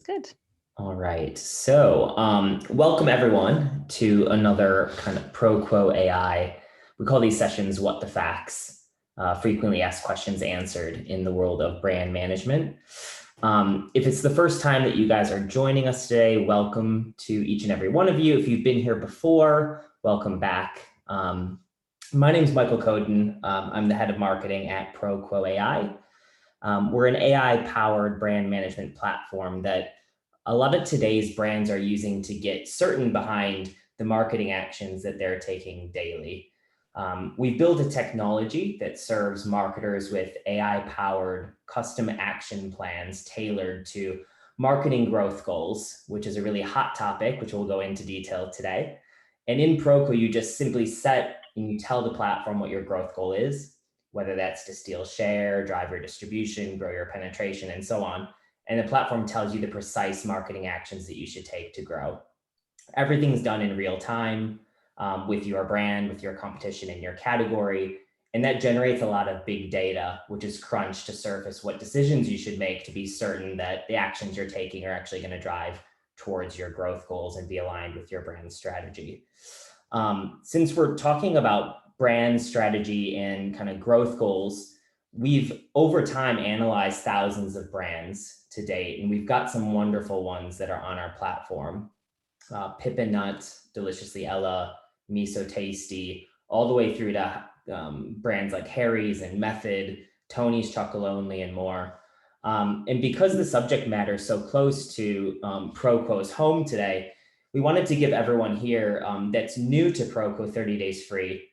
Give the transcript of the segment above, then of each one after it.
good. All right. So, welcome everyone to another kind of pro quo AI. We call these sessions What the Facts, frequently asked questions answered in the world of brand management. If it's the first time that you guys are joining us today, welcome to each and every one of you. If you've been here before, welcome back. My name is Michael Coden. I'm the head of marketing at Pro Quo AI. We're an AI-powered brand management platform that a lot of today's brands are using to get certain behind the marketing actions that they're taking daily. We've built a technology that serves marketers with AI-powered custom action plans tailored to marketing growth goals, which is a really hot topic, which we'll go into detail today. And in Proco, you just simply set and you tell the platform what your growth goal is, whether that's to steal share, drive your distribution, grow your penetration, and so on. And the platform tells you the precise marketing actions that you should take to grow. Everything's done in real time with your brand, with your competition in your category. And that generates a lot of big data, which is crunched to surface what decisions you should make to be certain that the actions you're taking are actually going to drive towards your growth goals and be aligned with your brand strategy. Since we're talking about brand strategy and kind of growth goals, we've over time analyzed thousands of brands to date, and we've got some wonderful ones that are on our platform. Pippin Nut, Deliciously Ella, Miso Tasty, all the way through to brands like Harry's and Method, Tony's Chocolonely, and more. And because the subject matter is so close to Proquo's home today, we wanted to give everyone here that's new to Proquo 30 days free.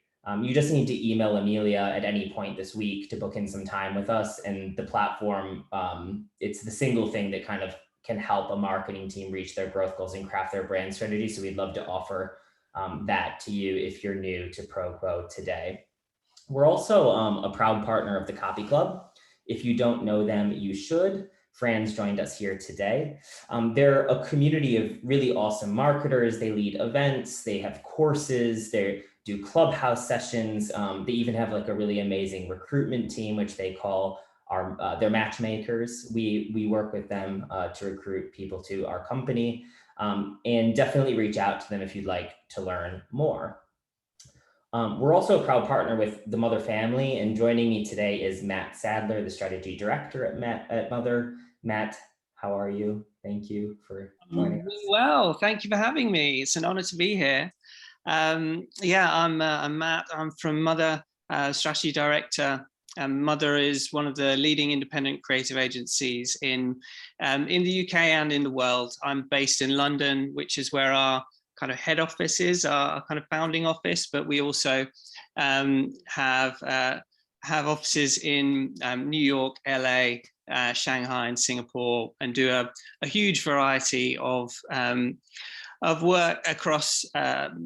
You just need to email Amelia at any point this week to book in some time with us. And the platform, it's the single thing that kind of can help a marketing team reach their growth goals and craft their brand strategy. So we'd love to offer that to you if you're new to Proquo today. We're also a proud partner of the Copy Club. If you don't know them, you should. Fran's joined us here today. They're a community of really awesome marketers. They lead events, they have courses, they do clubhouse sessions. They even have like a really amazing recruitment team, which they call their matchmakers. We work with them to recruit people to our company, and definitely reach out to them if you'd like to learn more. We're also a proud partner with the Mother family, and joining me today is Matt Sadler, the strategy director at Mother. Matt, how are you? Thank you for joining us. Well, thank you for having me. It's an honor to be here. I'm Matt. I'm from Mother, strategy director. Mother is one of the leading independent creative agencies in the UK and in the world. I'm based in London, which is where our kind of head office is, our kind of founding office, but we also have offices in New York, LA, Shanghai, and Singapore, and do a huge variety of work across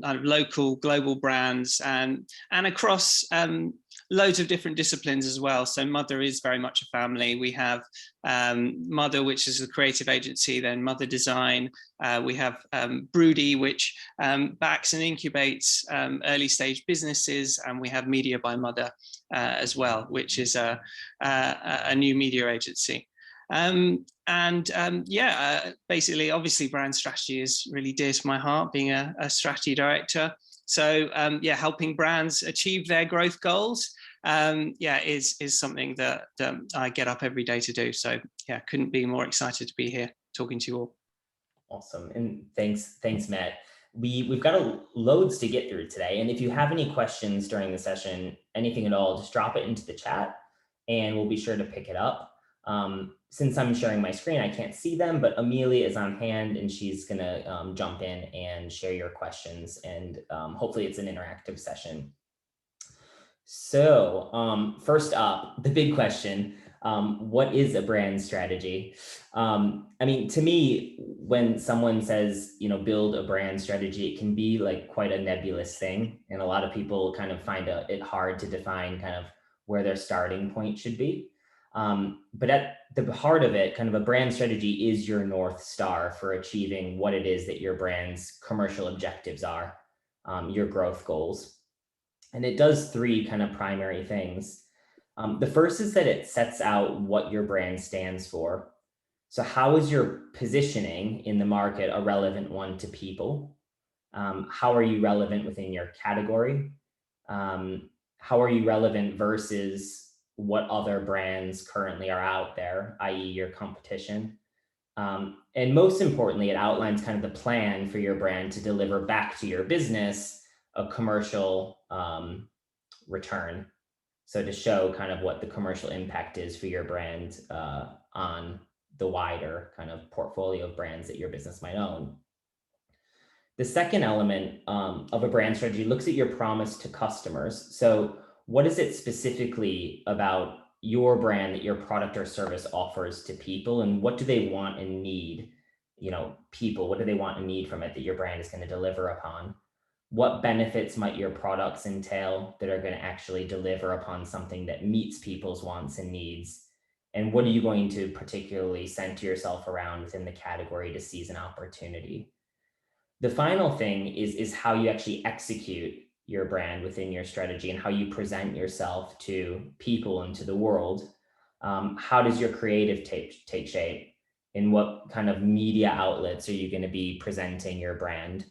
local, global brands and across loads of different disciplines as well. So Mother is very much a family. We have Mother, which is a creative agency, then Mother Design. We have Broody, which backs and incubates early stage businesses. And we have Media by Mother as well, which is a new media agency. Basically, obviously, brand strategy is really dear to my heart, being a strategy director. So helping brands achieve their growth goals is something that I get up every day to do. So yeah, couldn't be more excited to be here talking to you all. Awesome, and thanks, Matt. We've got loads to get through today, and if you have any questions during the session, anything at all, just drop it into the chat, and we'll be sure to pick it up. Since I'm sharing my screen, I can't see them, but Amelia is on hand and she's gonna jump in and share your questions, and hopefully it's an interactive session. So first up, the big question, what is a brand strategy? I mean, to me, when someone says, build a brand strategy, it can be like quite a nebulous thing. And a lot of people kind of find it hard to define kind of where their starting point should be. But at the heart of it, kind of a brand strategy is your North Star for achieving what it is that your brand's commercial objectives are, your growth goals. And it does three kind of primary things. The first is that it sets out what your brand stands for. So how is your positioning in the market a relevant one to people? How are you relevant within your category? How are you relevant versus what other brands currently are out there, i.e. your competition? And most importantly, it outlines kind of the plan for your brand to deliver back to your business a commercial return. So to show kind of what the commercial impact is for your brand on the wider kind of portfolio of brands that your business might own. The second element of a brand strategy looks at your promise to customers. So what is it specifically about your brand that your product or service offers to people, and what do they want and need? People, what do they want and need from it that your brand is going to deliver upon? What benefits might your products entail that are going to actually deliver upon something that meets people's wants and needs? And what are you going to particularly center yourself around within the category to seize an opportunity? The final thing is how you actually execute your brand within your strategy and how you present yourself to people and to the world. How does your creative take shape? In what kind of media outlets are you going to be presenting your brand?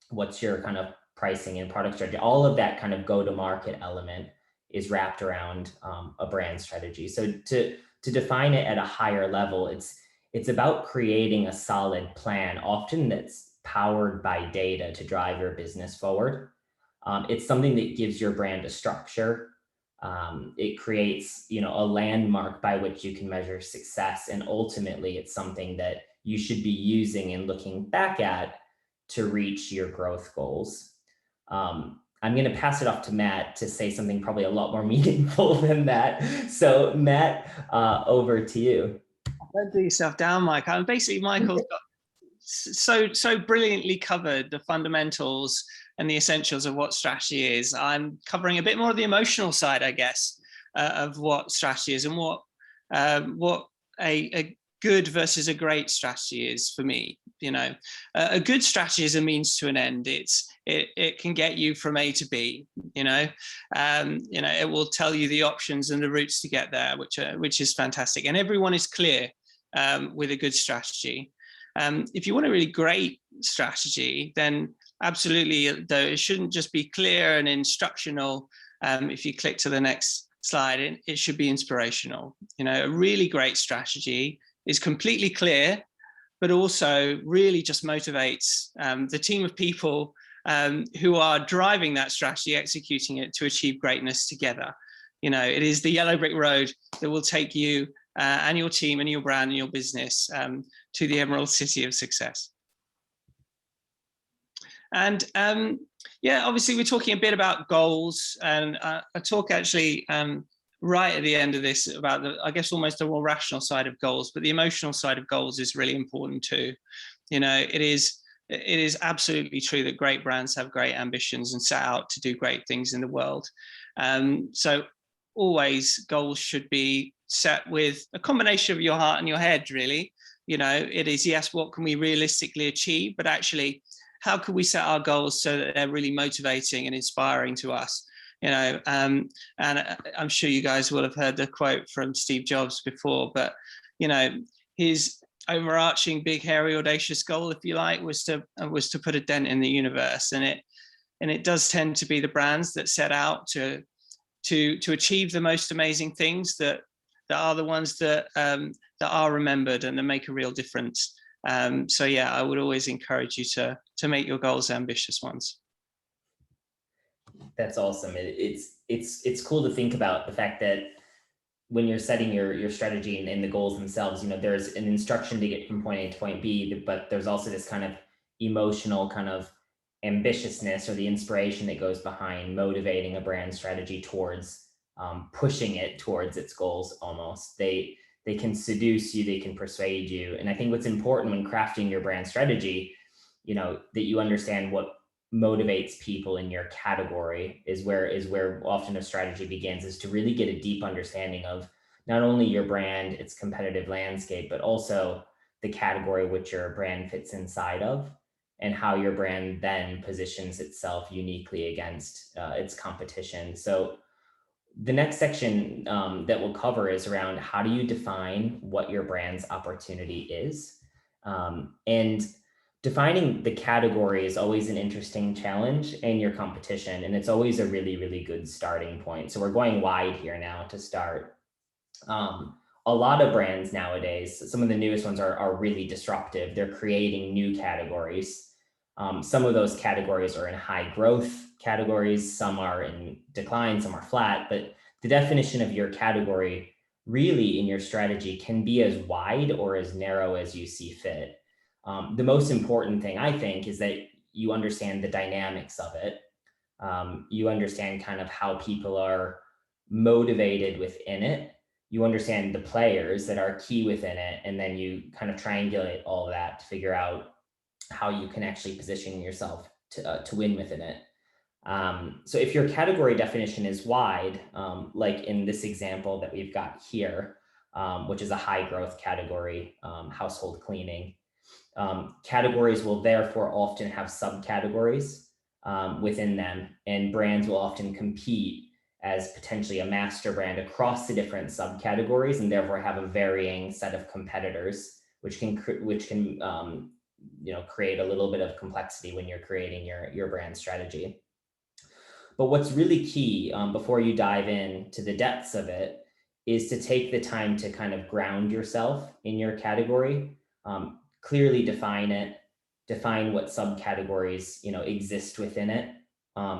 What's your kind of pricing and product strategy? All of that kind of go-to-market element is wrapped around a brand strategy. So to define it at a higher level, it's about creating a solid plan, often that's powered by data to drive your business forward. It's something that gives your brand a structure. It creates, a landmark by which you can measure success, and ultimately, it's something that you should be using and looking back at to reach your growth goals. I'm going to pass it off to Matt to say something probably a lot more meaningful than that. So, Matt, over to you. Don't do yourself down, Mike. Basically, Michael's got so brilliantly covered the fundamentals and the essentials of what strategy is. I'm covering a bit more of the emotional side, I guess, of what strategy is and what a good versus a great strategy is for me. A good strategy is a means to an end. It can get you from A to B. It will tell you the options and the routes to get there, which is fantastic. And everyone is clear with a good strategy. If you want a really great strategy, then absolutely, though, it shouldn't just be clear and instructional. If you click to the next slide, it should be inspirational. A really great strategy is completely clear, but also really just motivates the team of people who are driving that strategy, executing it to achieve greatness together. It is the yellow brick road that will take you and your team and your brand and your business to the Emerald City of success. And obviously we're talking a bit about goals, and I talk actually right at the end of this about I guess almost the more rational side of goals, but the emotional side of goals is really important too. It is absolutely true that great brands have great ambitions and set out to do great things in the world. So always goals should be set with a combination of your heart and your head, really. It is, yes, what can we realistically achieve, but actually, how can we set our goals so that they're really motivating and inspiring to us? And I'm sure you guys will have heard the quote from Steve Jobs before, but his overarching big, hairy, audacious goal, if you like, was to put a dent in the universe. And it does tend to be the brands that set out to achieve the most amazing things that are the ones that are remembered and that make a real difference. So yeah, I would always encourage you to make your goals ambitious ones. That's awesome. It's cool to think about the fact that when you're setting your strategy and the goals themselves, there's an instruction to get from point A to point B, but there's also this kind of emotional kind of ambitiousness or the inspiration that goes behind motivating a brand strategy towards pushing it towards its goals. Almost they can seduce you, they can persuade you. And I think what's important when crafting your brand strategy, that you understand what motivates people in your category is where often a strategy begins, is to really get a deep understanding of not only your brand, its competitive landscape, but also the category which your brand fits inside of, and how your brand then positions itself uniquely against its competition. So The next section that we'll cover is around how do you define what your brand's opportunity is. And defining the category is always an interesting challenge in your competition, and it's always a really, really good starting point. So we're going wide here now to start. A lot of brands nowadays, some of the newest ones are really disruptive. They're creating new categories. Some of those categories are in high growth categories, some are in decline, some are flat, but the definition of your category really in your strategy can be as wide or as narrow as you see fit. The most important thing, I think, is that you understand the dynamics of it. You understand kind of how people are motivated within it. You understand the players that are key within it, and then you kind of triangulate all of that to figure out how you can actually position yourself to win within it. So if your category definition is wide, like in this example that we've got here, which is a high growth category, household cleaning, categories will therefore often have subcategories within them, and brands will often compete as potentially a master brand across the different subcategories, and therefore have a varying set of competitors, which can create a little bit of complexity when you're creating your brand strategy. But what's really key before you dive into the depths of it is to take the time to kind of ground yourself in your category, clearly define it, define what subcategories exist within it,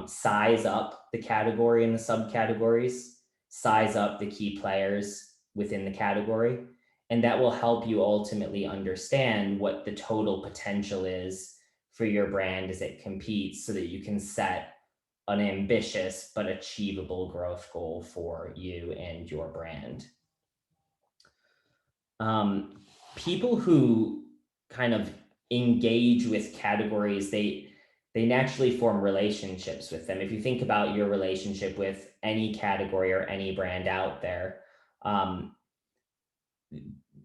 size up the category and the subcategories, size up the key players within the category, and that will help you ultimately understand what the total potential is for your brand as it competes, so that you can set an ambitious but achievable growth goal for you and your brand. People who kind of engage with categories, they naturally form relationships with them. If you think about your relationship with any category or any brand out there,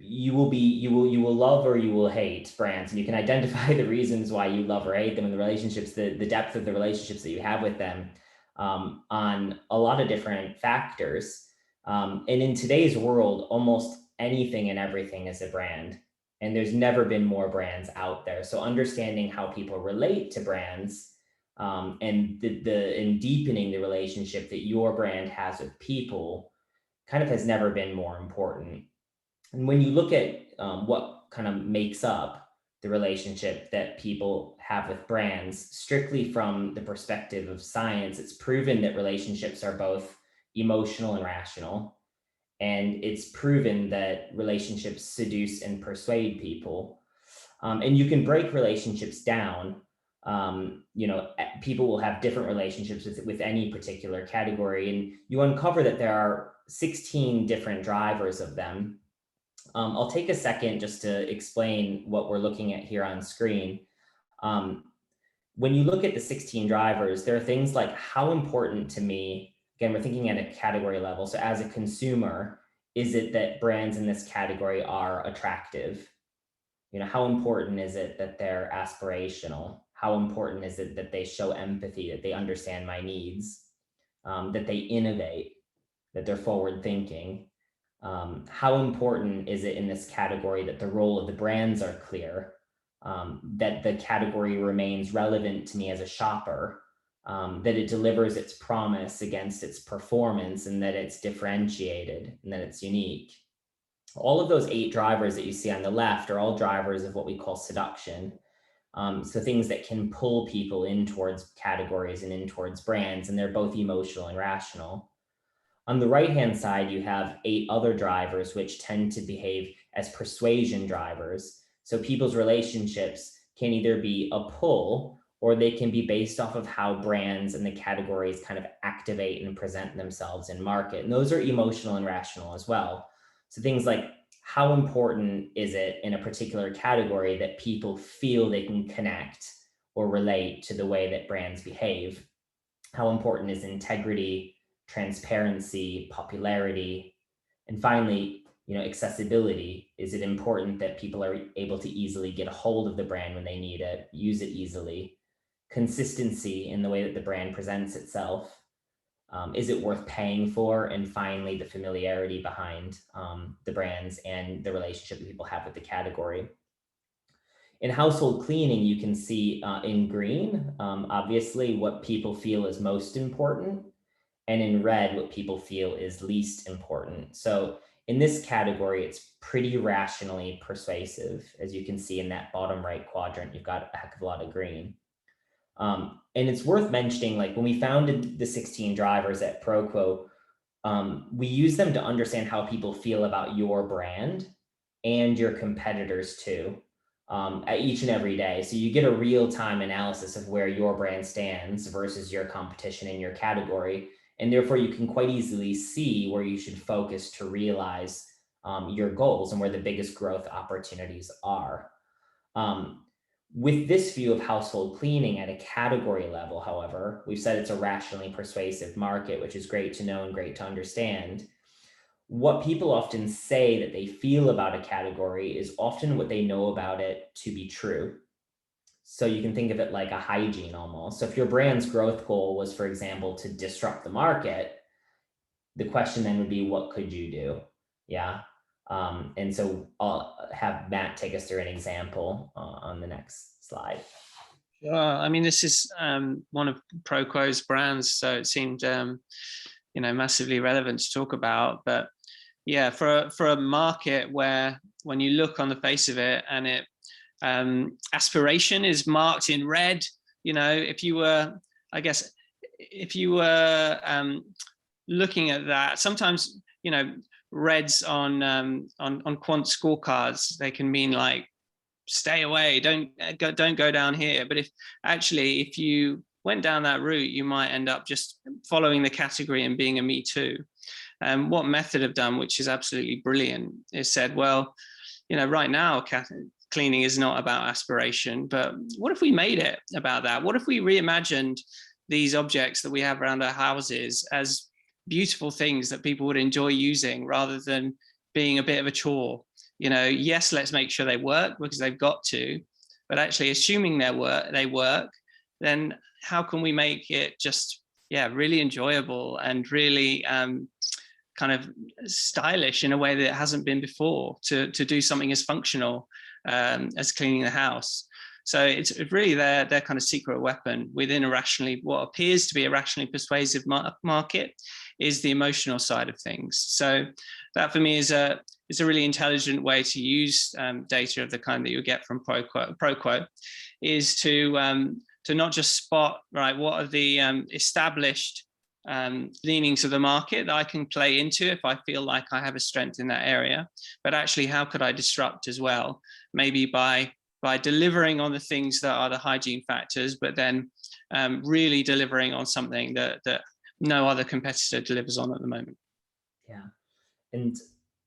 you will love or you will hate brands, and you can identify the reasons why you love or hate them, and the relationships, the depth of the relationships that you have with them, on a lot of different factors. And in today's world, almost anything and everything is a brand, and there's never been more brands out there. So understanding how people relate to brands, and deepening the relationship that your brand has with people kind of has never been more important. And when you look at what kind of makes up the relationship that people have with brands, strictly from the perspective of science, it's proven that relationships are both emotional and rational. And it's proven that relationships seduce and persuade people. And you can break relationships down. People will have different relationships with any particular category, and you uncover that there are 16 different drivers of them. I'll take a second just to explain what we're looking at here on screen. Um, when you look at the 16 drivers, there are things like how important to me, again, we're thinking at a category level. So as a consumer, is it that brands in this category are attractive? How important is it that they're aspirational? How important is it that they show empathy, that they understand my needs, that they innovate, that they're forward thinking? How important is it in this category that the role of the brands are clear, that the category remains relevant to me as a shopper, that it delivers its promise against its performance, and that it's differentiated and that it's unique? All of those 8 drivers that you see on the left are all drivers of what we call seduction. So things that can pull people in towards categories and in towards brands, and they're both emotional and rational. On the right-hand side, you have 8 other drivers, which tend to behave as persuasion drivers. So people's relationships can either be a pull, or they can be based off of how brands and the categories kind of activate and present themselves in market. And those are emotional and rational as well. So things like, how important is it in a particular category that people feel they can connect or relate to the way that brands behave? How important is integrity, transparency, popularity? And finally, accessibility. Is it important that people are able to easily get a hold of the brand when they need it, use it easily? Consistency in the way that the brand presents itself. Is it worth paying for? And finally, the familiarity behind the brands and the relationship that people have with the category. In household cleaning, you can see in green, obviously, what people feel is most important, and in red, what people feel is least important. So in this category, it's pretty rationally persuasive. As you can see in that bottom right quadrant, you've got a heck of a lot of green. And it's worth mentioning, like when we founded the 16 drivers at ProQuote, we use them to understand how people feel about your brand and your competitors too, at each and every day. So you get a real-time analysis of where your brand stands versus your competition in your category. And therefore you can quite easily see where you should focus to realize your goals and where the biggest growth opportunities are. With this view of household cleaning at a category level, however, we've said it's a rationally persuasive market, which is great to know and great to understand. What people often say that they feel about a category is often what they know about it to be true. So you can think of it like a hygiene almost. So if your brand's growth goal was, for example, to disrupt the market, the question then would be, what could you do? Yeah. And so I'll have Matt take us through an example on the next slide. I mean, this is one of ProQuo's brands, so it seemed massively relevant to talk about. But yeah, for a market where when you look on the face of it and it aspiration is marked in red, if you were, I guess, if you were looking at that, sometimes reds on quant scorecards, they can mean like stay away, don't go down here. But if you went down that route, you might end up just following the category and being a me too. What Method have done, which is absolutely brilliant, is said, well, right now cleaning is not about aspiration, but what if we made it about that? What if we reimagined these objects that we have around our houses as beautiful things that people would enjoy using rather than being a bit of a chore? Yes, let's make sure they work because they've got to, but actually assuming they work, then how can we make it just, really enjoyable and really kind of stylish in a way that it hasn't been before, to do something as functional as cleaning the house. So it's really their kind of secret weapon within what appears to be a rationally persuasive market is the emotional side of things. So that for me is a really intelligent way to use data of the kind that you get from ProQuote, is to not just spot, right, what are the established leanings of the market that I can play into if I feel like I have a strength in that area, but actually how could I disrupt as well, maybe by delivering on the things that are the hygiene factors, but then really delivering on something that no other competitor delivers on at the moment. Yeah. And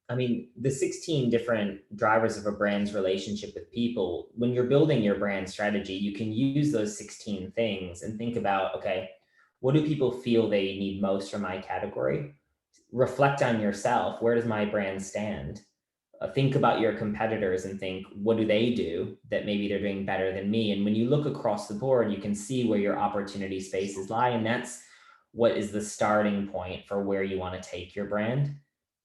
I mean, the 16 different drivers of a brand's relationship with people, when you're building your brand strategy, you can use those 16 things and think about, okay, what do people feel they need most from my category? Reflect on yourself. Where does my brand stand? Think about your competitors and think, what do they do that maybe they're doing better than me? And when you look across the board, you can see where your opportunity spaces lie. And that's what is the starting point for where you want to take your brand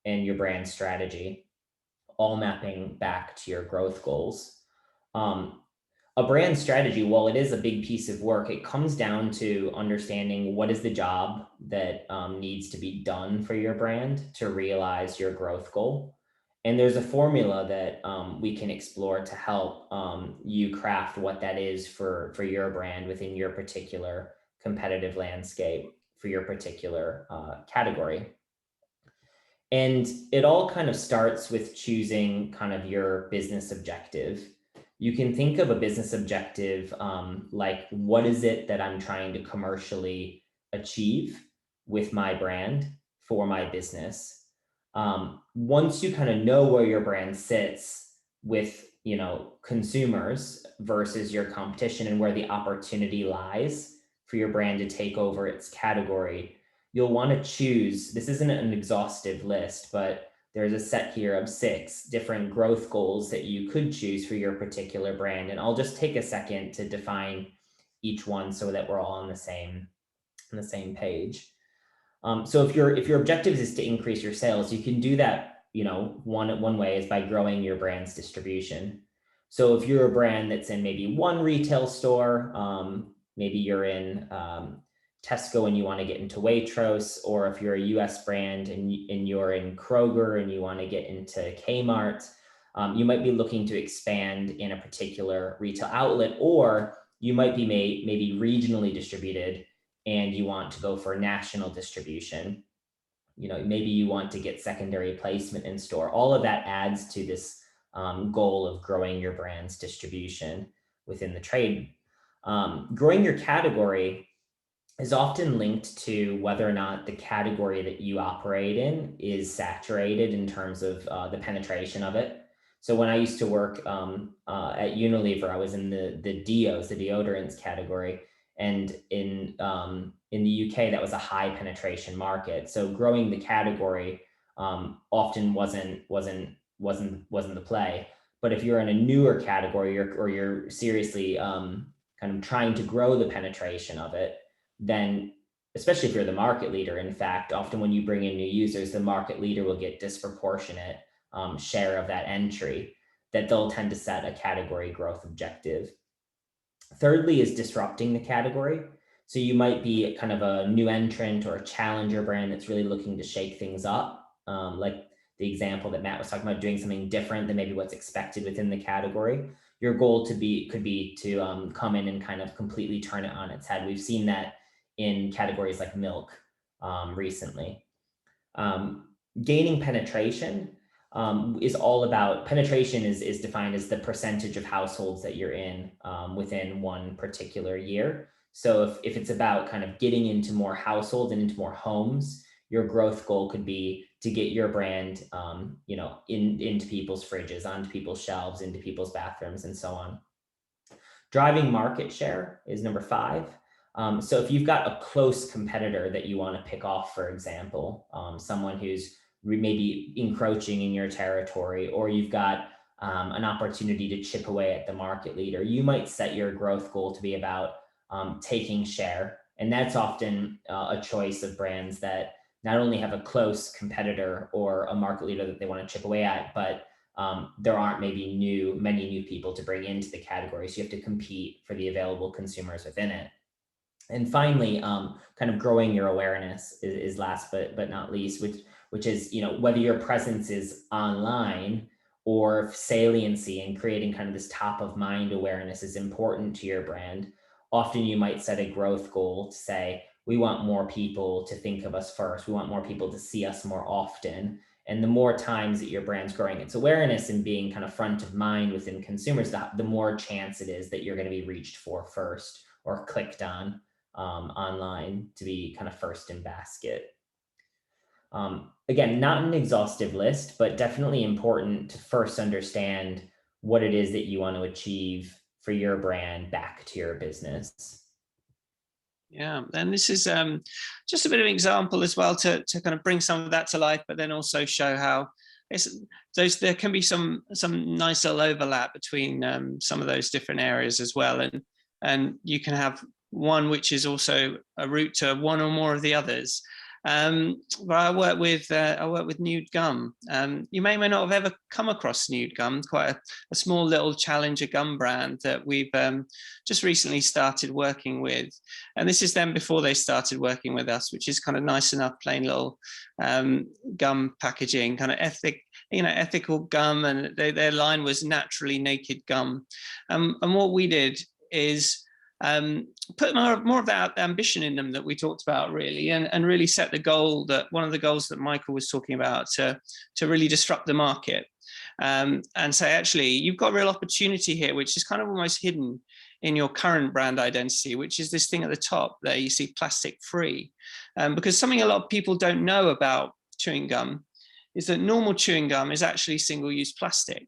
and your brand strategy, all mapping back to your growth goals. A brand strategy, while it is a big piece of work, it comes down to understanding what is the job that needs to be done for your brand to realize your growth goal. And there's a formula that we can explore to help you craft what that is for your brand within your particular competitive landscape, for your particular category. And it all kind of starts with choosing kind of your business objective. You can think of a business objective like, what is it that I'm trying to commercially achieve with my brand for my business? Once you kind of know where your brand sits with, consumers versus your competition and where the opportunity lies for your brand to take over its category, you'll want to choose, this isn't an exhaustive list, but there's a set here of 6 different growth goals that you could choose for your particular brand. And I'll just take a second to define each one so that we're all on the same page. So if your objective is to increase your sales, you can do that, one way is by growing your brand's distribution. So if you're a brand that's in maybe one retail store, maybe you're in Tesco and you want to get into Waitrose, or if you're a US brand and you're in Kroger and you want to get into Kmart, you might be looking to expand in a particular retail outlet, or you might be maybe regionally distributed and you want to go for national distribution. Maybe you want to get secondary placement in store. All of that adds to this goal of growing your brand's distribution within the trade. Growing your category is often linked to whether or not the category that you operate in is saturated in terms of the penetration of it. So when I used to work at Unilever, I was in the DOs, the deodorants category, and in the UK, that was a high penetration market. So growing the category often wasn't the play. But if you're in a newer category, or you're seriously kind of trying to grow the penetration of it, then especially if you're the market leader, in fact, often when you bring in new users, the market leader will get disproportionate share of that entry, that they'll tend to set a category growth objective. Thirdly is disrupting the category. So you might be kind of a new entrant or a challenger brand that's really looking to shake things up. Like the example that Matt was talking about, doing something different than maybe what's expected within the category. Your goal could be to come in and kind of completely turn it on its head. We've seen that in categories like milk recently. Gaining penetration is all about, penetration is defined as the percentage of households that you're in within one particular year. So if it's about kind of getting into more households and into more homes, your growth goal could be to get your brand, into people's fridges, onto people's shelves, into people's bathrooms, and so on. Driving market share is number 5. So if you've got a close competitor that you want to pick off, for example, someone who's maybe encroaching in your territory, or you've got an opportunity to chip away at the market leader, you might set your growth goal to be about taking share. And that's often a choice of brands that not only have a close competitor or a market leader that they want to chip away at, but there aren't maybe many new people to bring into the category. So you have to compete for the available consumers within it. And finally, kind of growing your awareness is last but not least, which is, whether your presence is online or saliency, and creating kind of this top of mind awareness is important to your brand. Often you might set a growth goal to say, we want more people to think of us first. We want more people to see us more often. And the more times that your brand's growing its awareness and being kind of front of mind within consumers, the more chance it is that you're going to be reached for first or clicked on online to be kind of first in basket. Again, not an exhaustive list, but definitely important to first understand what it is that you want to achieve for your brand back to your business. Yeah, and this is just a bit of an example as well to kind of bring some of that to life, but then also show how there can be some nice little overlap between some of those different areas as well, and you can have one which is also a route to one or more of the others. But I work with Nude Gum. You may not have ever come across Nude Gum, quite a small little challenger gum brand that we've just recently started working with. And this is them before they started working with us, which is kind of nice enough, plain little gum packaging, kind of ethical gum. And their line was naturally naked gum. And what we did is put more of that ambition in them that we talked about, really, and really set the goal, that one of the goals that Michael was talking about, to really disrupt the market, and say, actually, you've got a real opportunity here, which is kind of almost hidden in your current brand identity, which is this thing at the top there you see, plastic free. Because something a lot of people don't know about chewing gum is that normal chewing gum is actually single-use plastic.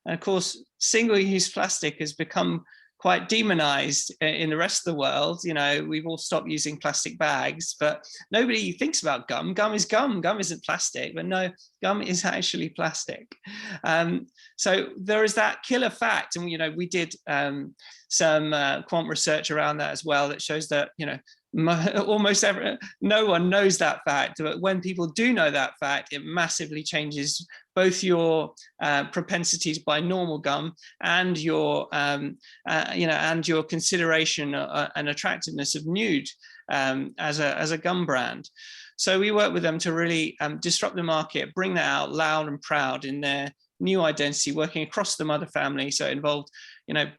And of course, single-use plastic has become quite demonized in the rest of the world. We've all stopped using plastic bags, but nobody thinks about gum. Gum is gum. Gum isn't plastic, but no, gum is actually plastic. So there is that killer fact, and we did some quant research around that as well that shows that almost no one knows that fact, but when people do know that fact, it massively changes both your propensities by normal gum and your and your consideration and attractiveness of nude as a gum brand. So we work with them to really disrupt the market, bring that out loud and proud in their new identity, working across the Mother family. So it involved,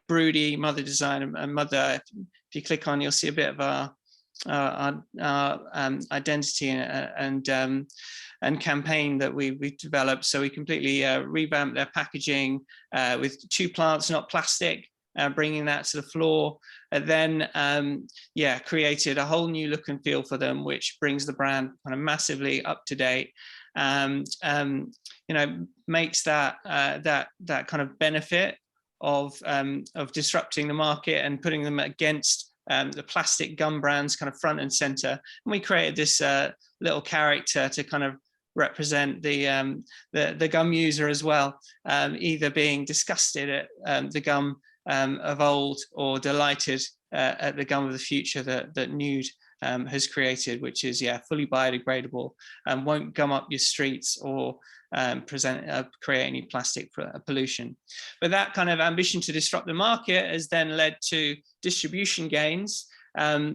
Broody, Mother Design, and Mother. If you click on, you'll see a bit of our identity and campaign that we developed. So we completely revamped their packaging with 2 plants, not plastic, bringing that to the floor. And then, created a whole new look and feel for them, which brings the brand kind of massively up to date. Makes that that kind of benefit of disrupting the market and putting them against the plastic gum brands kind of front and center. And we created this little character to kind of represent the gum user as well, either being disgusted at the gum of old or delighted at the gum of the future that Nude has created, which is fully biodegradable and won't gum up your streets or create any plastic pollution. But that kind of ambition to disrupt the market has then led to distribution gains,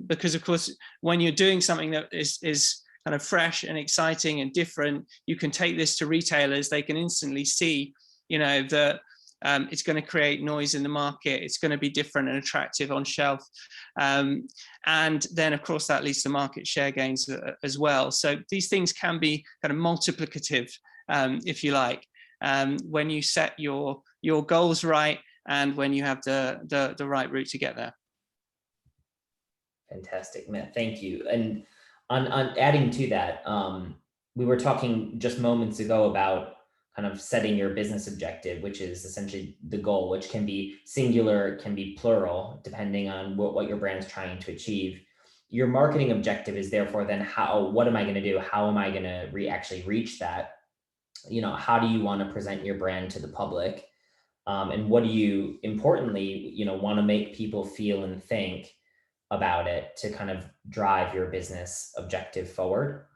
because of course when you're doing something that is kind of fresh and exciting and different, you can take this to retailers. They can instantly see that it's going to create noise in the market. It's going to be different and attractive on shelf. And then, of course, that leads to market share gains as well. So these things can be kind of multiplicative, if you like, when you set your goals right and when you have the right route to get there. Fantastic, Matt. Thank you. And on adding to that, we were talking just moments ago about kind of setting your business objective, which is essentially the goal, which can be singular, can be plural, depending on what your brand's trying to achieve. Your marketing objective is therefore then what am I going to do? How am I going to actually reach that? How do you want to present your brand to the public? And what do you, importantly, want to make people feel and think about it to kind of drive your business objective forward?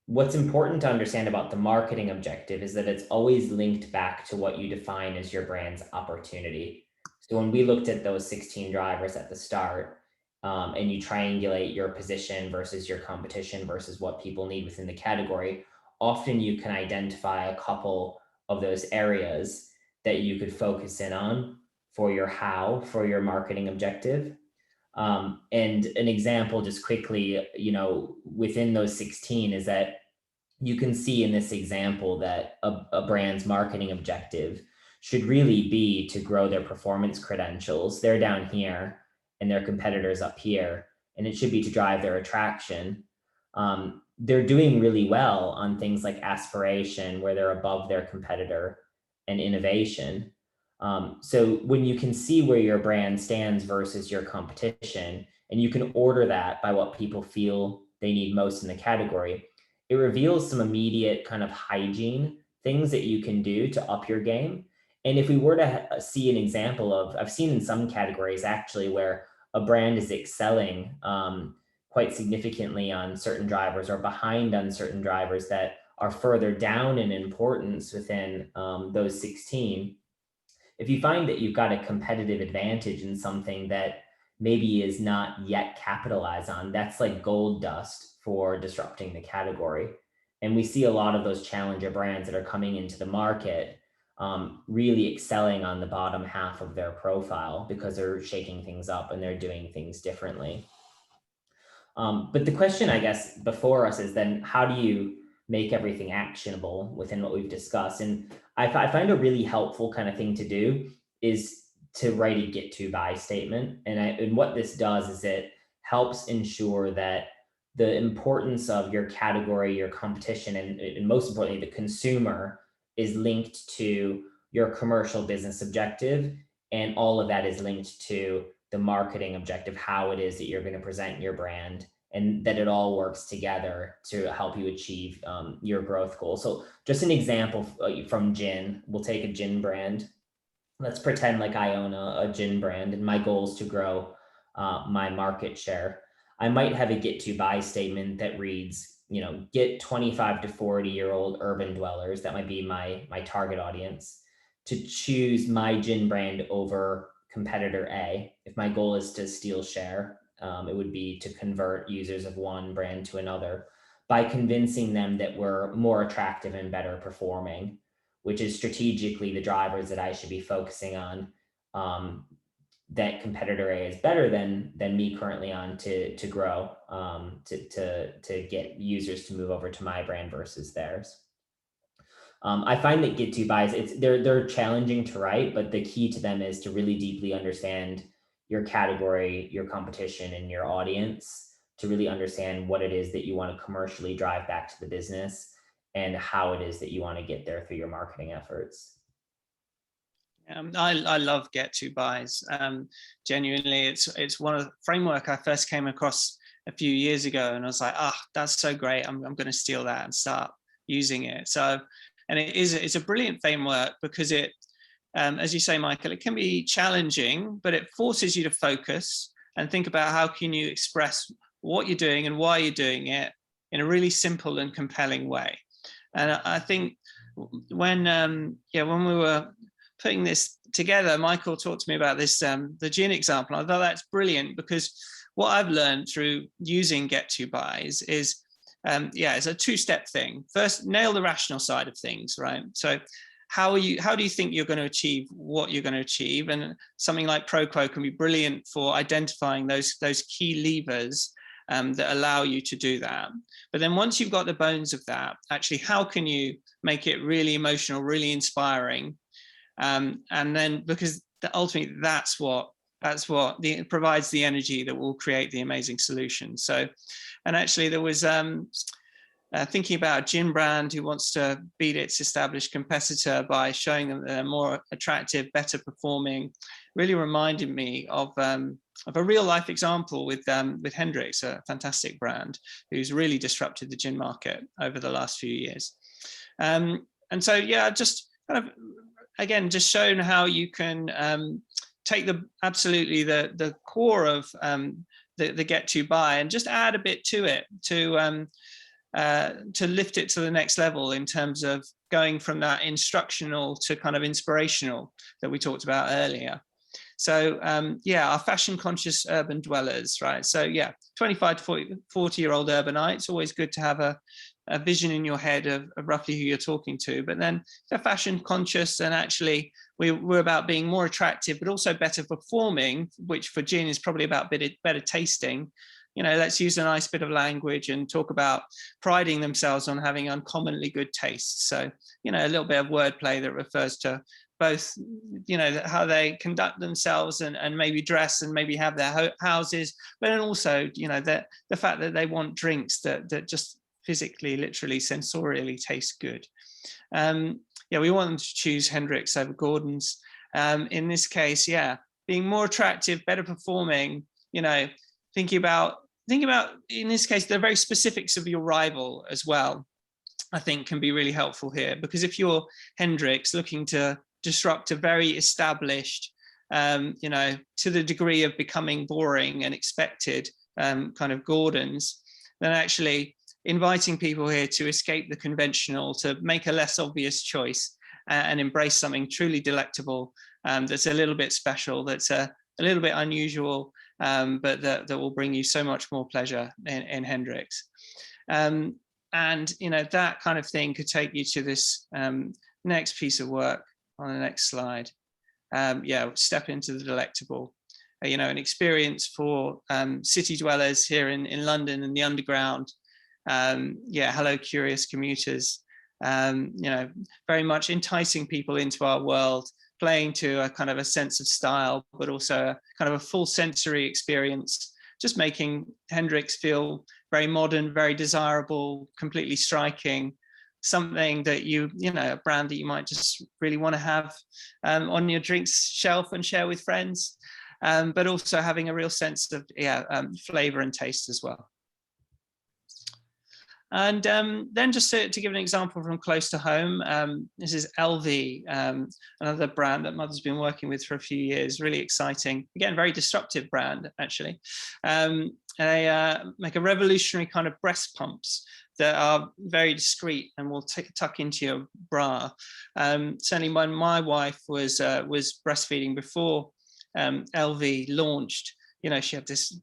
What's important to understand about the marketing objective is that it's always linked back to what you define as your brand's opportunity. So when we looked at those 16 drivers at the start, and you triangulate your position versus your competition versus what people need within the category, often you can identify a couple of those areas that you could focus in on for your marketing objective. And an example just quickly, within those 16 is that you can see in this example that a brand's marketing objective should really be to grow their performance credentials. They're down here and their competitors up here, and it should be to drive their attraction. They're doing really well on things like aspiration, where they're above their competitor, and innovation. So when you can see where your brand stands versus your competition, and you can order that by what people feel they need most in the category, it reveals some immediate kind of hygiene things that you can do to up your game. And if we were to see an example of, I've seen in some categories actually where a brand is excelling quite significantly on certain drivers or behind on certain drivers that are further down in importance within those 16. If you find that you've got a competitive advantage in something that maybe is not yet capitalized on, that's like gold dust for disrupting the category. And we see a lot of those challenger brands that are coming into the market really excelling on the bottom half of their profile because they're shaking things up and they're doing things differently. But the question, I guess, before us is then how do you make everything actionable within what we've discussed? And I find a really helpful kind of thing to do is to write a get to buy statement. And what this does is it helps ensure that the importance of your category, your competition, and most importantly, the consumer is linked to your commercial business objective. And all of that is linked to the marketing objective, how it is that you're going to present your brand and that it all works together to help you achieve your growth goal. So just an example from gin, we'll take a gin brand. Let's pretend like I own a gin brand and my goal is to grow my market share. I might have a get to buy statement that reads, get 25 to 40-year-old urban dwellers, that might be my target audience, to choose my gin brand over competitor A. If my goal is to steal share, it would be to convert users of one brand to another by convincing them that we're more attractive and better performing, which is strategically the drivers that I should be focusing on. That competitor A is better than me currently on to grow, to get users to move over to my brand versus theirs. I find that get to buys, they're challenging to write, but the key to them is to really deeply understand your category, your competition, and your audience, to really understand what it is that you want to commercially drive back to the business and how it is that you want to get there through your marketing efforts. I love get to buys. Genuinely, it's one of the framework I first came across a few years ago, and I was like, that's so great. I'm going to steal that and start using it. So, and it's a brilliant framework because it, as you say, Michael, it can be challenging, but it forces you to focus and think about how can you express what you're doing and why you're doing it in a really simple and compelling way. And I think when we were putting this together, Michael talked to me about this, the gin example. I thought that's brilliant because what I've learned through using get to buys is, it's a two-step thing. First, nail the rational side of things, right? So how do you think you're going to achieve what you're going to achieve? And something like ProQuo can be brilliant for identifying those key levers that allow you to do that. But then once you've got the bones of that, actually, how can you make it really emotional, really inspiring? And then because ultimately that's what provides the energy that will create the amazing solution. So, and actually there was thinking about a gin brand who wants to beat its established competitor by showing them that they're more attractive, better performing, really reminded me of a real life example with Hendrix, a fantastic brand who's really disrupted the gin market over the last few years. And so, just kind of, again, just shown how you can take the core of the get to buy and just add a bit to it to lift it to the next level in terms of going from that instructional to kind of inspirational that we talked about earlier. So our fashion conscious urban dwellers, right? So 25 to 40-year-old urbanites, always good to have a vision in your head of roughly who you're talking to, but then they're fashion conscious, and actually we're about being more attractive, but also better performing, which for gin is probably about better tasting. Let's use a nice bit of language and talk about priding themselves on having uncommonly good taste. So, a little bit of wordplay that refers to both, how they conduct themselves and maybe dress and maybe have their houses, but then also, the fact that they want drinks that just physically, literally, sensorially taste good. We want them to choose Hendrix over Gordon's. In this case, being more attractive, better performing, thinking about, in this case, the very specifics of your rival as well, I think can be really helpful here. Because if you're Hendrix looking to disrupt a very established, to the degree of becoming boring and expected kind of Gordon's, then actually inviting people here to escape the conventional, to make a less obvious choice and embrace something truly delectable, that's a little bit special, that's a little bit unusual, but that will bring you so much more pleasure in Hendrix. And that kind of thing could take you to this next piece of work on the next slide. Step into the delectable. An experience for city dwellers here in London and the underground. Hello, curious commuters. Very much enticing people into our world, playing to a kind of a sense of style, but also a kind of a full sensory experience, just making Hendrix feel very modern, very desirable, completely striking, something that a brand that you might just really want to have on your drinks shelf and share with friends, but also having a real sense of flavor and taste as well. And then just to give an example from close to home, this is LV, another brand that Mother's been working with for a few years, really exciting. Again, very disruptive brand, actually. They make a revolutionary kind of breast pumps that are very discreet and will tuck into your bra. Certainly when my wife was breastfeeding before LV launched, you know, she had this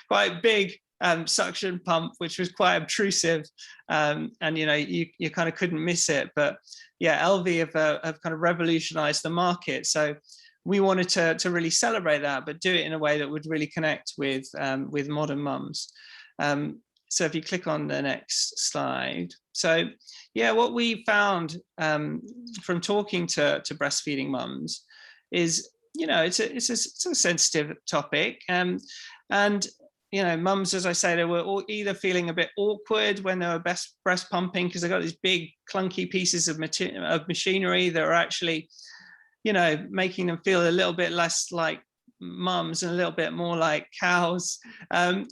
quite big suction pump, which was quite obtrusive, and you know, you kind of couldn't miss it. But yeah, LV have kind of revolutionized the market. So we wanted to really celebrate that, but do it in a way that would really connect with modern mums. So if you click on the next slide. So yeah, what we found from talking to breastfeeding mums is, you know, it's a sensitive topic, and you know, mums, as I say, they were all either feeling a bit awkward when they were breast pumping because they got these big clunky pieces of machinery that are actually, you know, making them feel a little bit less like mums and a little bit more like cows,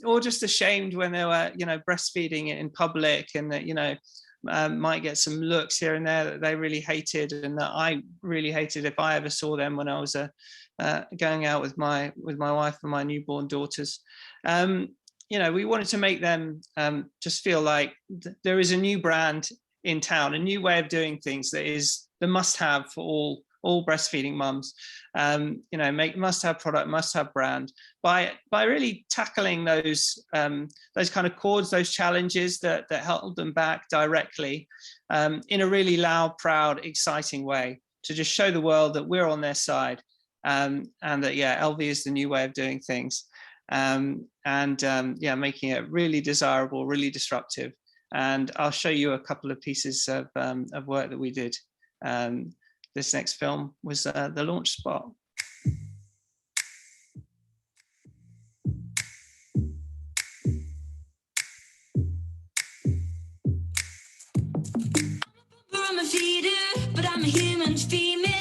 or just ashamed when they were, you know, breastfeeding it in public, and that, you know, might get some looks here and there that they really hated, and that I really hated if I ever saw them when I was going out with my wife and my newborn daughters. You know, we wanted to make them just feel like there is a new brand in town, a new way of doing things that is the must-have for all breastfeeding mums. You know, must-have product, must-have brand, by really tackling those kind of chords, those challenges that held them back directly, in a really loud, proud, exciting way, to just show the world that we're on their side, and that, yeah, LV is the new way of doing things, yeah, making it really desirable, really disruptive. And I'll show you a couple of pieces of work that we did. This next film was the launch spot. I'm a feeder, but I'm a human female.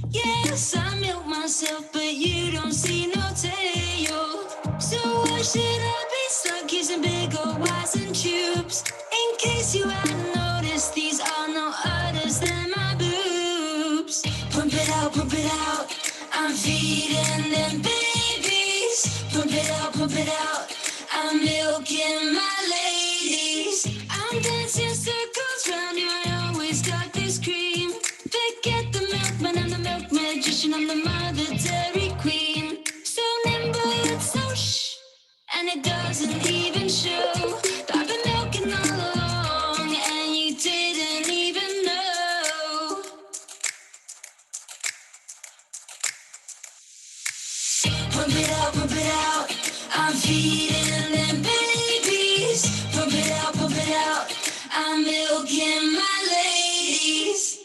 Yes, I milk myself, but you don't see no tail. So why should I be stuck using big old wires and tubes? In case you hadn't noticed, these are no others than my boobs. Pump it out, I'm feeding them babies. Pump it out, I'm milking my ladies. I'm dancing circles round you, I always got this cream. Forget the milkman, I'm the milk magician, I'm the mother dairy queen. So nimble, it's so shh, and it doesn't even show. I've been milking all along, and you didn't even know. Pump it out, I'm feeding them babies. Pump it out, I'm milking my ladies.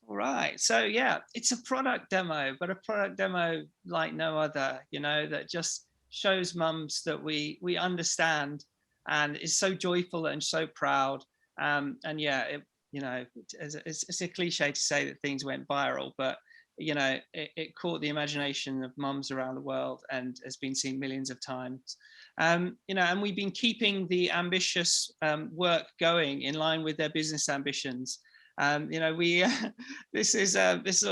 All right, so yeah, it's a product demo, but a product demo like no other, you know, that just shows mums that we understand, and is so joyful and so proud. And yeah, you know, it's a cliche to say that things went viral, but you know, it caught the imagination of mums around the world and has been seen millions of times. You know, and we've been keeping the ambitious work going in line with their business ambitions. You know, we this is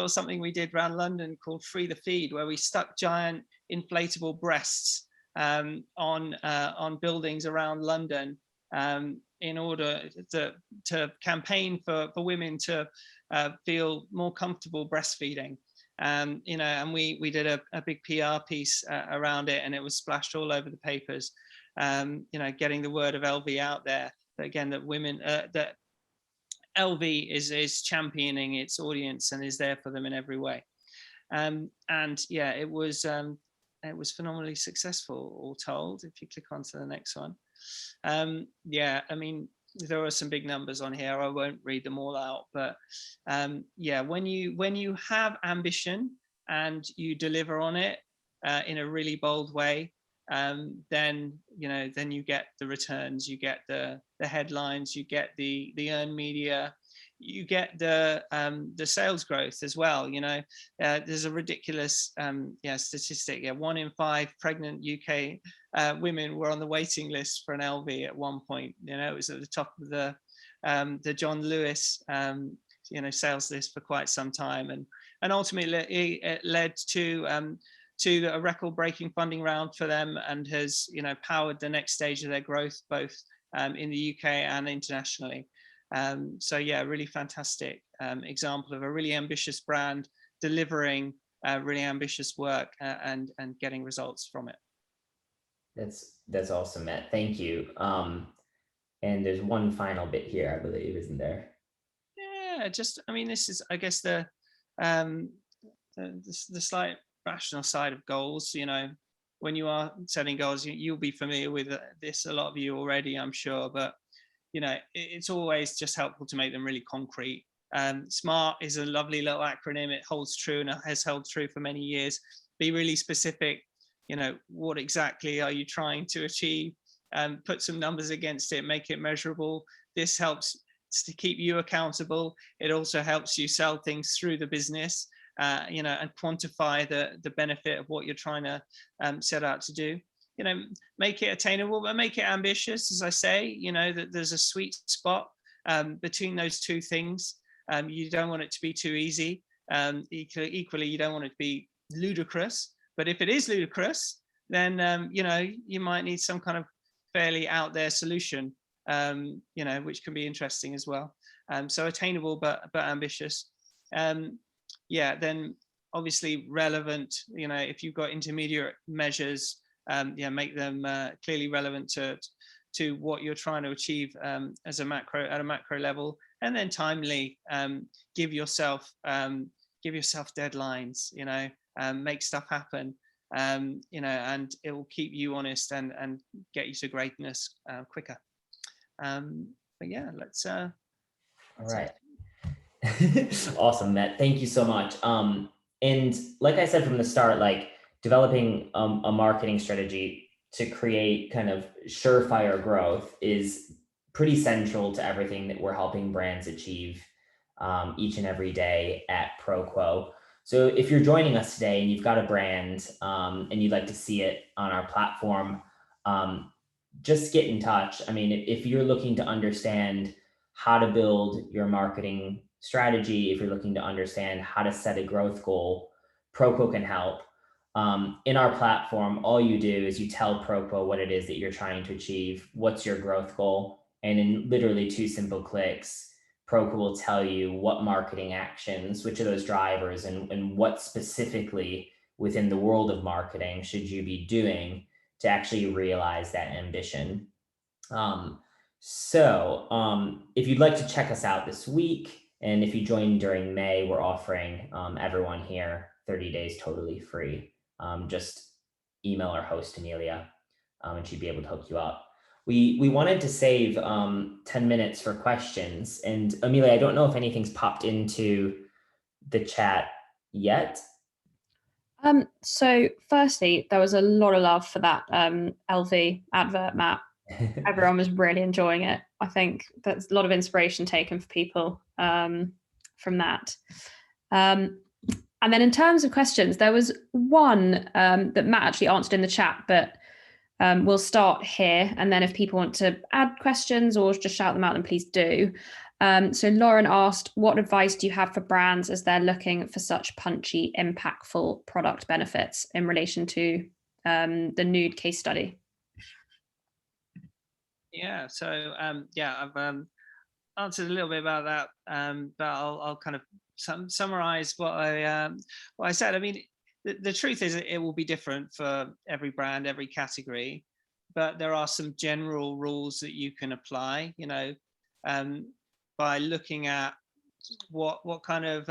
something we did around London called Free the Feed, where we stuck giant inflatable breasts on buildings around London, in order to campaign for women to feel more comfortable breastfeeding. You know, and we did a big PR piece around it, and it was splashed all over the papers. You know, getting the word of LV out there, that again, that women, that LV is championing its audience and is there for them in every way. And yeah, it was phenomenally successful, all told. If you click on to the next one. Yeah, I mean, there are some big numbers on here. I won't read them all out, but yeah, when you have ambition and you deliver on it in a really bold way, then you get the returns, you get the headlines, you get the earned media, you get the sales growth as well. You know, there's a ridiculous statistic. 1 in 5 pregnant UK women were on the waiting list for an LV at one point. It was at the top of the John Lewis sales list for quite some time, and ultimately it led to a record-breaking funding round for them, and has powered the next stage of their growth, both in the UK and internationally. So yeah, really fantastic example of a really ambitious brand delivering really ambitious work and getting results from it. That's awesome, Matt. Thank you. And there's one final bit here, I believe, isn't there? Yeah, this is, I guess, the slight rational side of goals. When you are setting goals, you'll be familiar with this, a lot of you already, I'm sure, but it's always just helpful to make them really concrete. SMART is a lovely little acronym. It holds true and has held true for many years. Be really specific. What exactly are you trying to achieve? Put some numbers against it, make it measurable. This helps to keep you accountable. It also helps you sell things through the business, and quantify the benefit of what you're trying to set out to do. Make it attainable, but make it ambitious. As I say, that there's a sweet spot between those two things. You don't want it to be too easy. Equally, you don't want it to be ludicrous. But if it is ludicrous, then you might need some kind of fairly out there solution, which can be interesting as well. So attainable but ambitious. Then obviously relevant. If you've got intermediate measures, make them clearly relevant to what you're trying to achieve at a macro level, and then timely. Give yourself deadlines. Make stuff happen. And it will keep you honest and get you to greatness quicker. But yeah, let's. All right. Awesome, Matt. Thank you so much. And like I said from the start, like developing a marketing strategy to create kind of surefire growth is pretty central to everything that we're helping brands achieve each and every day at ProQuo. So if you're joining us today and you've got a brand and you'd like to see it on our platform, just get in touch. I mean, if you're looking to understand how to build your marketing strategy, if you're looking to understand how to set a growth goal, ProQuo can help. In our platform, all you do is you tell ProQuo what it is that you're trying to achieve, what's your growth goal, and in literally 2 simple clicks, ProQuo will tell you what marketing actions, which of those drivers, and what specifically within the world of marketing should you be doing to actually realize that ambition. So if you'd like to check us out this week, and if you join during May, we're offering everyone here 30 days totally free. Just email our host, Amelia, and she'd be able to hook you up. We wanted to save 10 minutes for questions. And Amelia, I don't know if anything's popped into the chat yet. So firstly, there was a lot of love for that LV advert, Matt. Everyone was really enjoying it. I think that's a lot of inspiration taken for people from that. And then in terms of questions, there was one that Matt actually answered in the chat, but we'll start here. And then if people want to add questions or just shout them out, then please do. So Lauren asked, what advice do you have for brands as they're looking for such punchy, impactful product benefits in relation to the nude case study? Yeah, so I've answered a little bit about that, but I'll kind of summarize what I said. I mean, the truth is it will be different for every brand, every category, but there are some general rules that you can apply, by looking at what kind of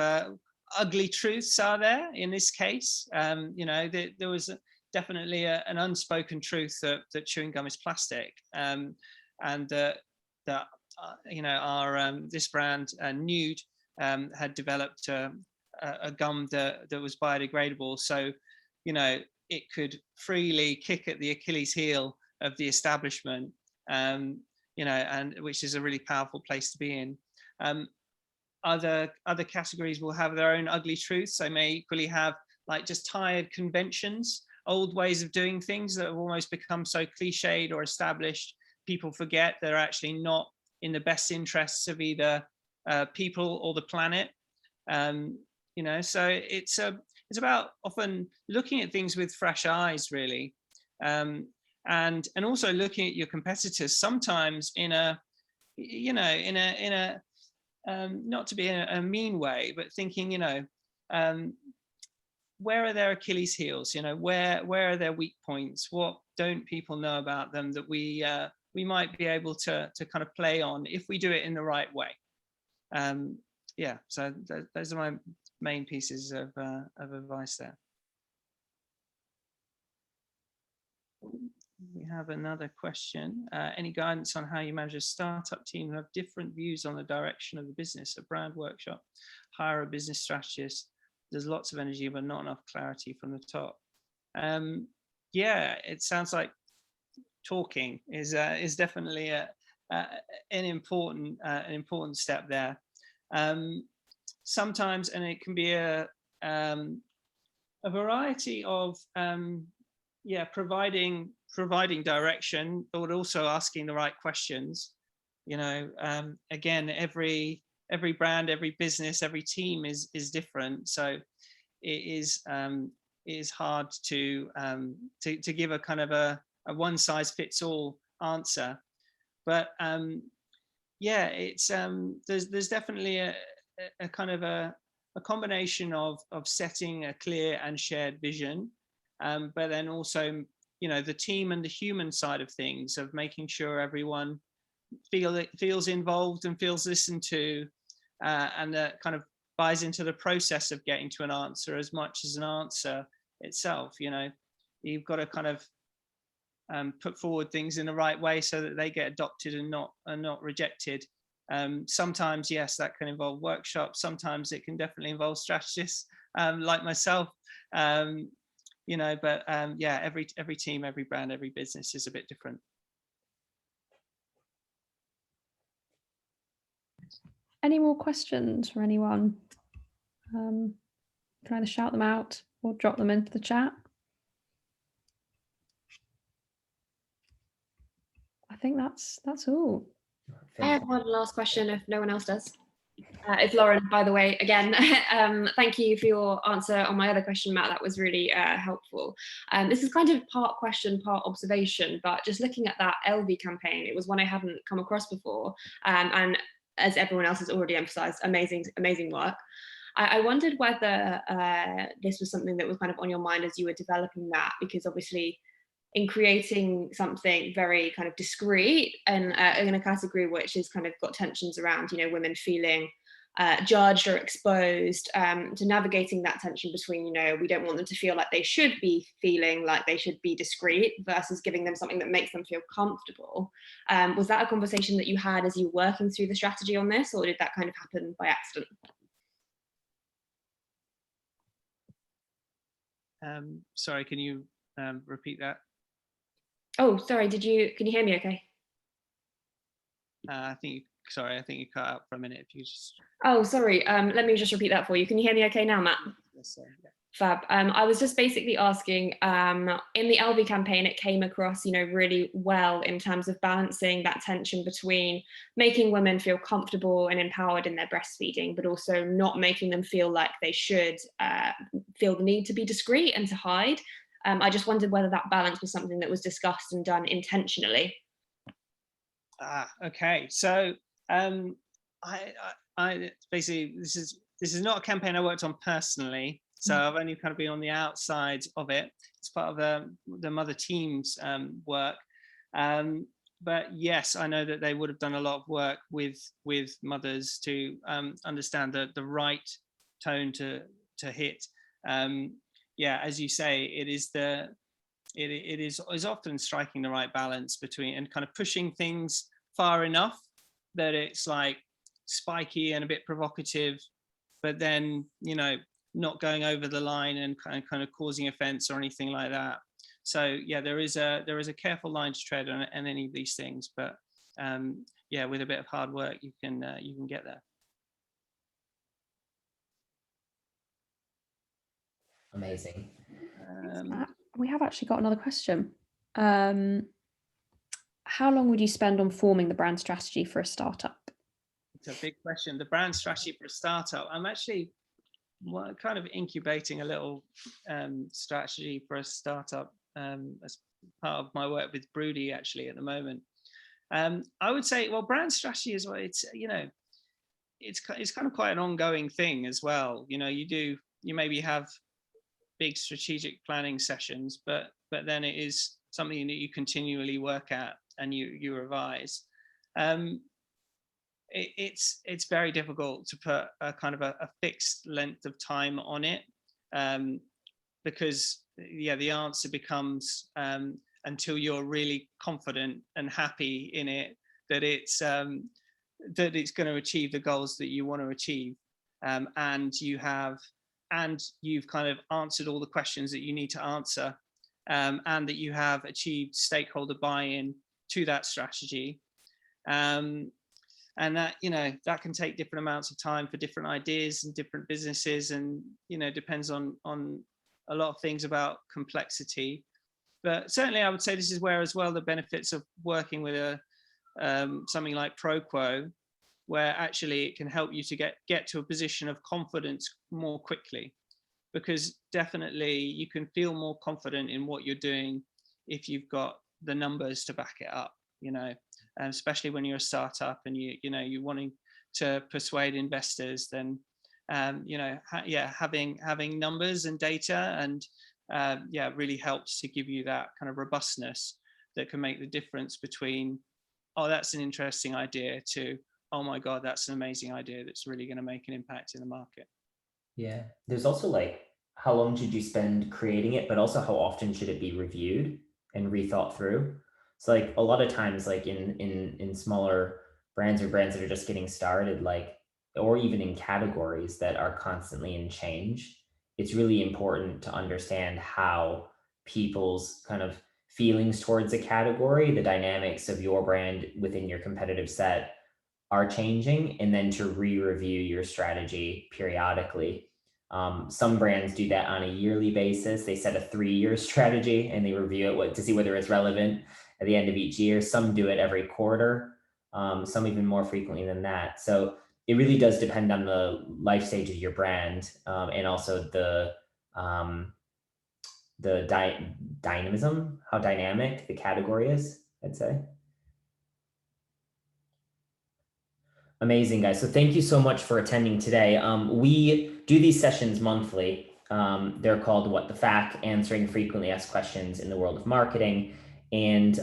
ugly truths are there in this case. There was definitely an unspoken truth that chewing gum is plastic, and that this brand Nude had developed a gum that was biodegradable, so it could freely kick at the Achilles heel of the establishment, and which is a really powerful place to be in. Other categories will have their own ugly truths. They may equally have like just tired conventions old ways of doing things that have almost become so cliched or established, people forget they're actually not in the best interests of either people or the planet. You know, so it's about often looking at things with fresh eyes, really, and also looking at your competitors sometimes in a, you know, in a not to be in a mean way, but thinking, you know, where are their Achilles heels? You know, where are their weak points? What don't people know about them that we might be able to kind of play on if we do it in the right way? Yeah, so those are my main pieces of advice there. We have another question. Any guidance on how you manage a startup team who have different views on the direction of the business? A brand workshop, hire a business strategist. There's lots of energy, but not enough clarity from the top. Yeah, it sounds like talking is definitely an important step there. Sometimes, and it can be a variety of yeah, providing direction, but also asking the right questions. You know, again, every brand, every business, every team is different, so it is hard to give a kind of a one size fits all answer. But yeah, it's there's definitely a kind of a combination of setting a clear and shared vision, but then also, you know, the team and the human side of things, of making sure everyone feels involved and feels listened to, and that kind of buys into the process of getting to an answer as much as an answer itself. You know, you've got to kind of put forward things in the right way so that they get adopted and not rejected. Sometimes, yes, that can involve workshops. Sometimes it can definitely involve strategists like myself. You know, but yeah, every team, every brand, every business is a bit different. Any more questions for anyone? Can either shout them out or drop them into the chat. I think that's all. I have one last question if no one else does. It's Lauren, by the way, again. Thank you for your answer on my other question, Matt. That was really helpful. This is kind of part question, part observation, but just looking at that LV campaign, it was one I hadn't come across before. And as everyone else has already emphasized, amazing work. I wondered whether this was something that was kind of on your mind as you were developing that, because obviously in creating something very kind of discreet and in a category which is kind of got tensions around, you know, women feeling judged or exposed, to navigating that tension between, you know, we don't want them to feel like they should be feeling like they should be discreet versus giving them something that makes them feel comfortable. Was that a conversation that you had as you were working through the strategy on this, or did that kind of happen by accident? Sorry, can you repeat that? Oh, sorry, can you hear me okay? I think you cut out for a minute. If you just... Oh, sorry, let me just repeat that for you. Can you hear me okay now, Matt? Yes, sir. Yeah. Fab. I was just basically asking, in the LV campaign, it came across, you know, really well in terms of balancing that tension between making women feel comfortable and empowered in their breastfeeding, but also not making them feel like they should feel the need to be discreet and to hide. I just wondered whether that balance was something that was discussed and done intentionally. Okay. So I basically, this is not a campaign I worked on personally. So I've only kind of been on the outside of it. It's part of the mother team's work. But yes, I know that they would have done a lot of work with mothers to understand the right tone to hit. Yeah, as you say, it is often striking the right balance between and kind of pushing things far enough that it's like spiky and a bit provocative, but then, you know, not going over the line and kind of causing offense or anything like that. So yeah, there is a careful line to tread on any of these things, but yeah, with a bit of hard work, you can get there. Amazing. We have actually got another question. How long would you spend on forming the brand strategy for a startup? It's a big question. The brand strategy for a startup. I'm actually kind of incubating a little strategy for a startup as part of my work with Broody actually at the moment. I would say, well, brand strategy is what it's, you know, it's kind of quite an ongoing thing as well. You know, you maybe have big strategic planning sessions, but then it is something that you continually work at and you revise. It's very difficult to put a kind of a fixed length of time on it, because the answer becomes until you're really confident and happy in it that it's going to achieve the goals that you want to achieve, and you've kind of answered all the questions that you need to answer, and that you have achieved stakeholder buy-in to that strategy. And that, you know, that can take different amounts of time for different ideas and different businesses, and, you know, depends on a lot of things about complexity. But certainly I would say this is where as well the benefits of working with a something like ProQuo, where actually it can help you to get to a position of confidence more quickly, because definitely you can feel more confident in what you're doing if you've got the numbers to back it up, you know, especially when you're a startup and you're wanting to persuade investors. Then you know, having numbers and data and really helps to give you that kind of robustness that can make the difference between, oh, that's an interesting idea, to, oh my God, that's an amazing idea that's really going to make an impact in the market. Yeah, there's also like, how long should you spend creating it, but also how often should it be reviewed and rethought through? So like a lot of times, like in smaller brands or brands that are just getting started, like, or even in categories that are constantly in change, it's really important to understand how people's kind of feelings towards a category, the dynamics of your brand within your competitive set are changing, and then to re-review your strategy periodically. Some brands do that on a yearly basis. They set a 3-year strategy and they review it to see whether it's relevant at the end of each year. Some do it every quarter, some even more frequently than that. So it really does depend on the life stage of your brand, and also the dynamism, how dynamic the category is, I'd say. Amazing, guys. So thank you so much for attending today. We do these sessions monthly. They're called What the Fact, answering frequently asked questions in the world of marketing. And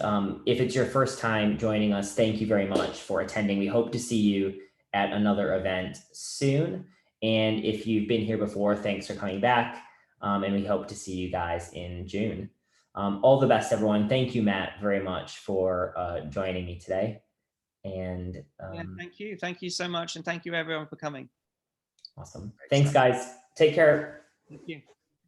if it's your first time joining us, thank you very much for attending. We hope to see you at another event soon. And if you've been here before, thanks for coming back. And we hope to see you guys in June. All the best, everyone. Thank you, Matt, very much for joining me today. And thank you so much, and thank you everyone for coming. Awesome. Thanks, guys. Take care. Thank you.